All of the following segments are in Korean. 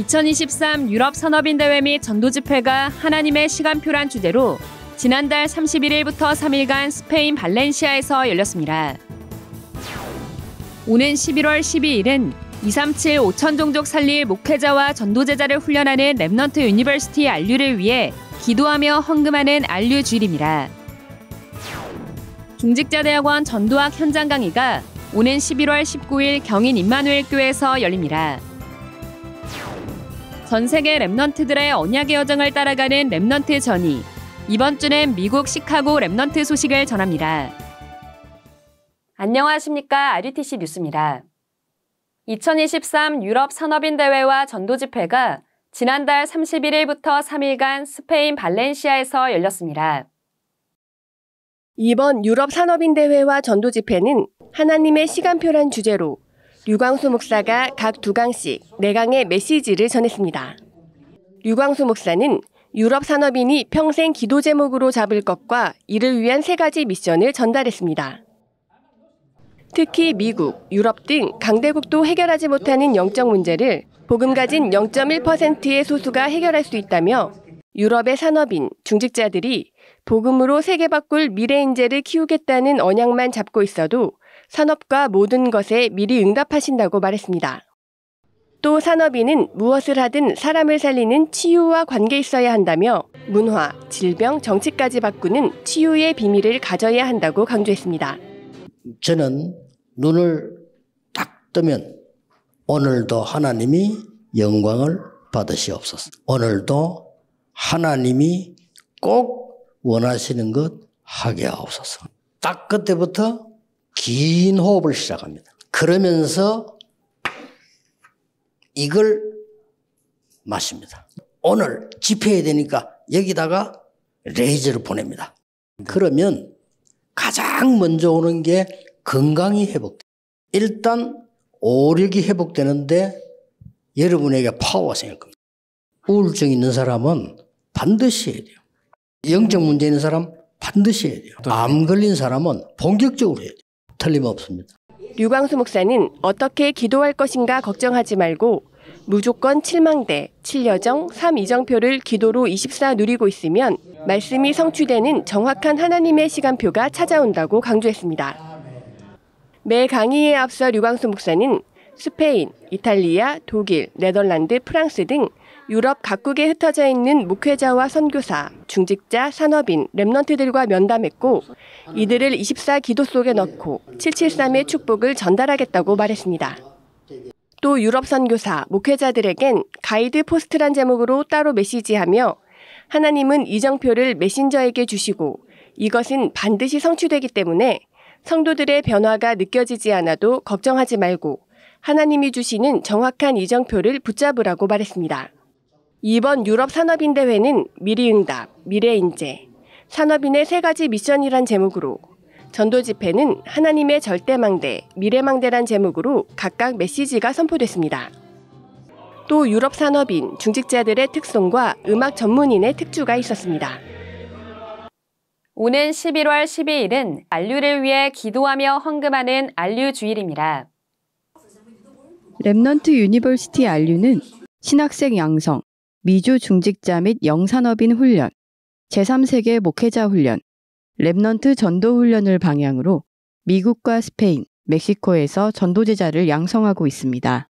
2023 유럽 산업인 대회 및 전도 집회가 하나님의 시간표란 주제로 지난달 31일부터 3일간 스페인 발렌시아에서 열렸습니다. 오는 11월 12일은 237 5천 종족 살릴 목회자와 전도제자를 훈련하는 렘넌트 유니버시티 안류를 위해 기도하며 헌금하는 안류 주일입니다. 중직자대학원 전도학 현장 강의가 오는 11월 19일 경인 임마누엘 교회에서 열립니다. 전 세계 렘넌트들의 언약의 여정을 따라가는 렘넌트 전이 이번 주는 미국 시카고 렘넌트 소식을 전합니다. 안녕하십니까. RUTC 뉴스입니다. 2023 유럽 산업인 대회와 전도 집회가 지난달 31일부터 3일간 스페인 발렌시아에서 열렸습니다. 이번 유럽 산업인 대회와 전도 집회는 하나님의 시간표란 주제로 류광수 목사가 각 2강씩 4강의 메시지를 전했습니다. 류광수 목사는 유럽 산업인이 평생 기도 제목으로 잡을 것과 이를 위한 3가지 미션을 전달했습니다. 특히 미국, 유럽 등 강대국도 해결하지 못하는 영적 문제를 복음 가진 0.1%의 소수가 해결할 수 있다며 유럽의 산업인, 중직자들이 복음으로 세계 바꿀 미래 인재를 키우겠다는 언약만 잡고 있어도 산업과 모든 것에 미리 응답하신다고 말했습니다. 또 산업인은 무엇을 하든 사람을 살리는 치유와 관계 있어야 한다며 문화, 질병, 정치까지 바꾸는 치유의 비밀을 가져야 한다고 강조했습니다. 저는 눈을 딱 뜨면 오늘도 하나님이 영광을 받으시옵소서. 오늘도 하나님이 꼭 원하시는 것 하게 하옵소서. 딱 그때부터 긴 호흡을 시작합니다. 그러면서 이걸 마십니다. 오늘 집회해야 되니까 여기다가 레이저를 보냅니다. 그러면 가장 먼저 오는 게 건강이 회복돼요. 일단 오력이 회복되는데 여러분에게 파워가 생길 겁니다. 우울증 있는 사람은 반드시 해야 돼요. 영적 문제 있는 사람 반드시 해야 돼요. 암 걸린 사람은 본격적으로 해야 돼요. 틀림없습니다. 류광수 목사는 어떻게 기도할 것인가 걱정하지 말고 무조건 7망대, 7여정, 3이정표를 기도로 24 누리고 있으면 말씀이 성취되는 정확한 하나님의 시간표가 찾아온다고 강조했습니다. 매 강의에 앞서 류광수 목사는 스페인, 이탈리아, 독일, 네덜란드, 프랑스 등 유럽 각국에 흩어져 있는 목회자와 선교사, 중직자, 산업인, 렘넌트들과 면담했고 이들을 24 기도 속에 넣고 773의 축복을 전달하겠다고 말했습니다. 또 유럽 선교사, 목회자들에겐 가이드 포스트란 제목으로 따로 메시지하며 하나님은 이정표를 메신저에게 주시고 이것은 반드시 성취되기 때문에 성도들의 변화가 느껴지지 않아도 걱정하지 말고 하나님이 주시는 정확한 이정표를 붙잡으라고 말했습니다. 이번 유럽 산업인 대회는 미리응답, 미래인재, 산업인의 3가지 미션이란 제목으로 전도 집회는 하나님의 절대망대, 미래망대란 제목으로 각각 메시지가 선포됐습니다. 또 유럽 산업인, 중직자들의 특성과 음악 전문인의 특주가 있었습니다. 오는 11월 12일은 안류를 위해 기도하며 헌금하는 안류 주일입니다. 렘넌트 유니버시티 안류는 신학생 양성, 미주 중직자 및 영산업인 훈련, 제3세계 목회자 훈련, 렘넌트 전도 훈련을 방향으로 미국과 스페인, 멕시코에서 전도제자를 양성하고 있습니다.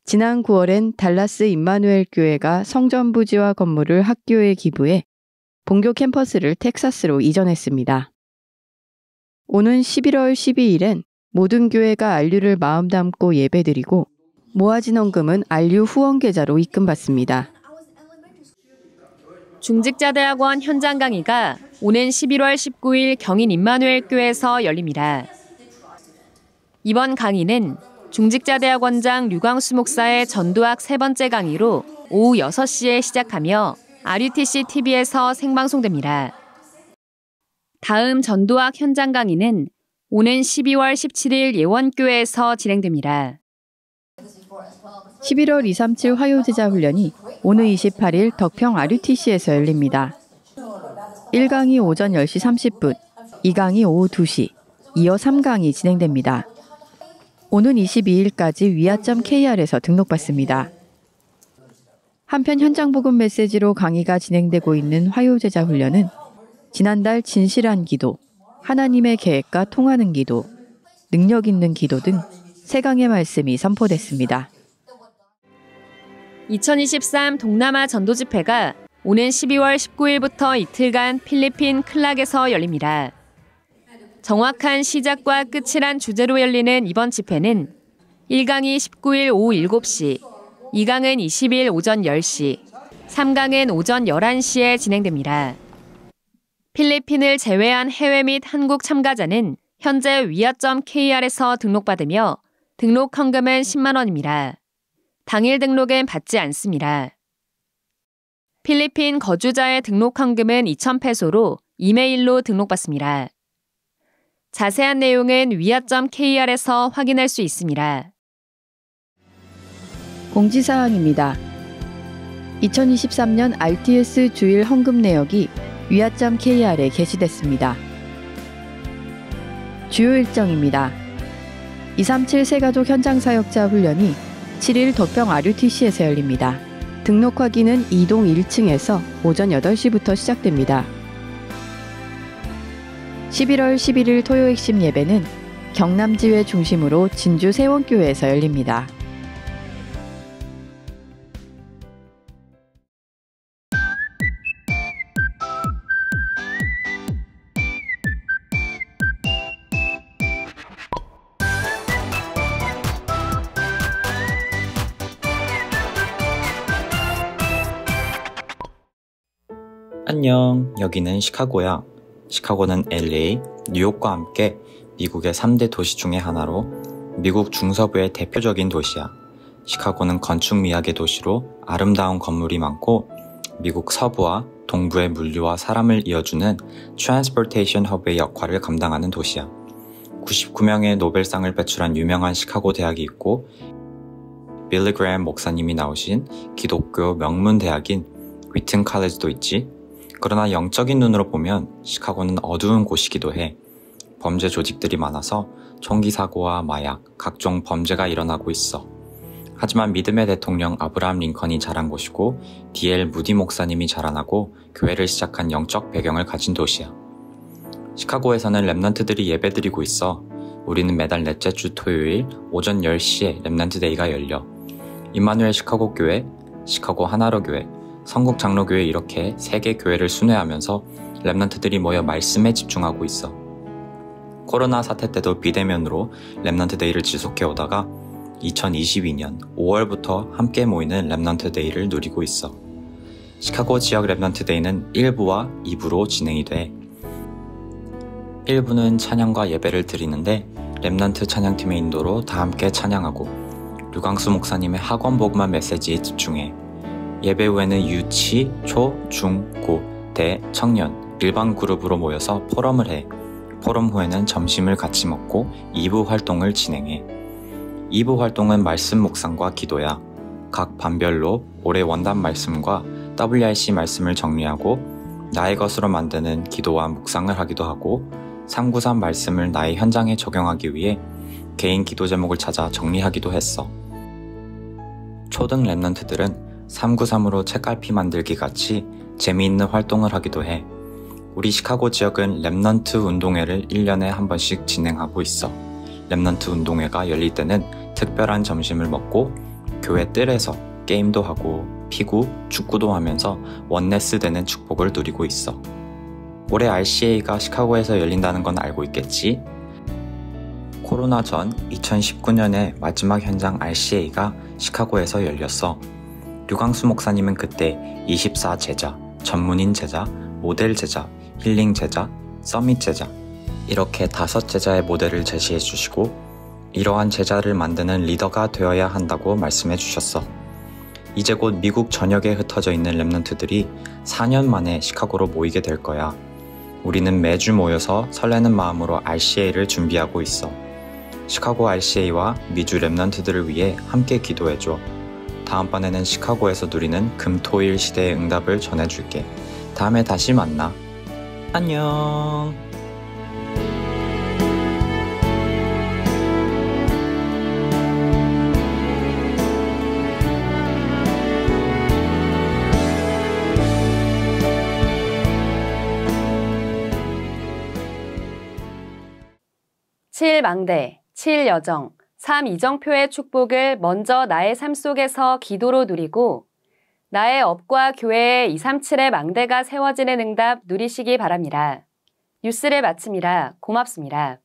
지난 9월엔 달라스 임마누엘 교회가 성전 부지와 건물을 학교에 기부해 본교 캠퍼스를 텍사스로 이전했습니다. 오는 11월 12일엔 모든 교회가 안류를 마음 담고 예배드리고 모아진 헌금은 안류 후원 계좌로 입금받습니다. 중직자대학원 현장 강의가 오는 11월 19일 경인 임마누엘 교회에서 열립니다. 이번 강의는 중직자대학원장 류광수 목사의 전도학 3번째 강의로 오후 6시에 시작하며 RUTC TV에서 생방송됩니다. 다음 전도학 현장 강의는 오는 12월 17일 예원교회에서 진행됩니다. 11월 237 화요제자 훈련이 오는 28일 덕평 RUTC에서 열립니다. 1강이 오전 10시 30분, 2강이 오후 2시, 이어 3강이 진행됩니다. 오는 22일까지 위아.kr에서 등록받습니다. 한편 현장 복음 메시지로 강의가 진행되고 있는 화요제자 훈련은 지난달 진실한 기도, 하나님의 계획과 통하는 기도, 능력 있는 기도 등 3강의 말씀이 선포됐습니다. 2023 동남아 전도집회가 오는 12월 19일부터 이틀간 필리핀 클락에서 열립니다. 정확한 시작과 끝이란 주제로 열리는 이번 집회는 1강이 19일 오후 7시, 2강은 20일 오전 10시, 3강은 오전 11시에 진행됩니다. 필리핀을 제외한 해외 및 한국 참가자는 현재 위아.kr에서 등록받으며 등록 헌금은 10만 원입니다. 당일 등록은 받지 않습니다. 필리핀 거주자의 등록 헌금은 2,000페소로 이메일로 등록받습니다. 자세한 내용은 위아.kr에서 확인할 수 있습니다. 공지사항입니다. 2023년 RTS 주일 헌금 내역이 위아.kr에 게시됐습니다. 주요 일정입니다. 237 새가족 현장사역자 훈련이 7일 도평 RUTC에서 열립니다. 등록 확인은 2동 1층에서 오전 8시부터 시작됩니다. 11월 11일 토요 핵심 예배는 경남지회 중심으로 진주 세원교회에서 열립니다. 안녕, 여기는 시카고야. 시카고는 LA, 뉴욕과 함께 미국의 3대 도시 중의 하나로 미국 중서부의 대표적인 도시야. 시카고는 건축 미학의 도시로 아름다운 건물이 많고 미국 서부와 동부의 물류와 사람을 이어주는 트랜스포테이션 허브의 역할을 감당하는 도시야. 99명의 노벨상을 배출한 유명한 시카고 대학이 있고 빌리 그레엄 목사님이 나오신 기독교 명문 대학인 위튼 칼리지도 있지. 그러나 영적인 눈으로 보면 시카고는 어두운 곳이기도 해. 범죄 조직들이 많아서 총기 사고와 마약, 각종 범죄가 일어나고 있어. 하지만 믿음의 대통령 아브라함 링컨이 자란 곳이고 D.L. 무디 목사님이 자라나고 교회를 시작한 영적 배경을 가진 도시야. 시카고에서는 랩넌트들이 예배드리고 있어. 우리는 매달 넷째 주 토요일 오전 10시에 랩넌트 데이가 열려. 임마누엘 시카고 교회, 시카고 하나로 교회, 성국 장로교회 이렇게 3개 교회를 순회하면서 랩넌트들이 모여 말씀에 집중하고 있어. 코로나 사태 때도 비대면으로 랩넌트 데이를 지속해 오다가 2022년 5월부터 함께 모이는 랩넌트 데이를 누리고 있어. 시카고 지역 랩넌트 데이는 1부와 2부로 진행이 돼. 1부는 찬양과 예배를 드리는데 랩넌트 찬양팀의 인도로 다 함께 찬양하고 류광수 목사님의 학원 복음화 메시지에 집중해. 예배 후에는 유치, 초, 중, 고, 대, 청년, 일반 그룹으로 모여서 포럼을 해. 포럼 후에는 점심을 같이 먹고 2부 활동을 진행해. 2부 활동은 말씀 묵상과 기도야. 각 반별로 올해 원단 말씀과 WRC 말씀을 정리하고 나의 것으로 만드는 기도와 묵상을 하기도 하고 393 말씀을 나의 현장에 적용하기 위해 개인 기도 제목을 찾아 정리하기도 했어. 초등 랩넌트들은 393으로 책갈피 만들기 같이 재미있는 활동을 하기도 해. 우리 시카고 지역은 랩넌트 운동회를 1년에 한 번씩 진행하고 있어. 랩넌트 운동회가 열릴 때는 특별한 점심을 먹고 교회 뜰에서 게임도 하고 피구, 축구도 하면서 원네스 되는 축복을 누리고 있어. 올해 RCA가 시카고에서 열린다는 건 알고 있겠지? 코로나 전 2019년에 마지막 현장 RCA가 시카고에서 열렸어. 류광수 목사님은 그때 24 제자, 전문인 제자, 모델 제자, 힐링 제자, 서밋 제자 이렇게 5 제자의 모델을 제시해 주시고 이러한 제자를 만드는 리더가 되어야 한다고 말씀해 주셨어. 이제 곧 미국 전역에 흩어져 있는 랩넌트들이 4년 만에 시카고로 모이게 될 거야. 우리는 매주 모여서 설레는 마음으로 RCA를 준비하고 있어. 시카고 RCA와 미주 랩넌트들을 위해 함께 기도해줘. 다음번에는 시카고에서 누리는 금토일 시대의 응답을 전해줄게. 다음에 다시 만나. 안녕. 7망대, 7여정, 3이정표의 축복을 먼저 나의 삶 속에서 기도로 누리고 나의 업과 교회에 237의 망대가 세워지는 응답 누리시기 바랍니다. 뉴스를 마칩니다. 고맙습니다.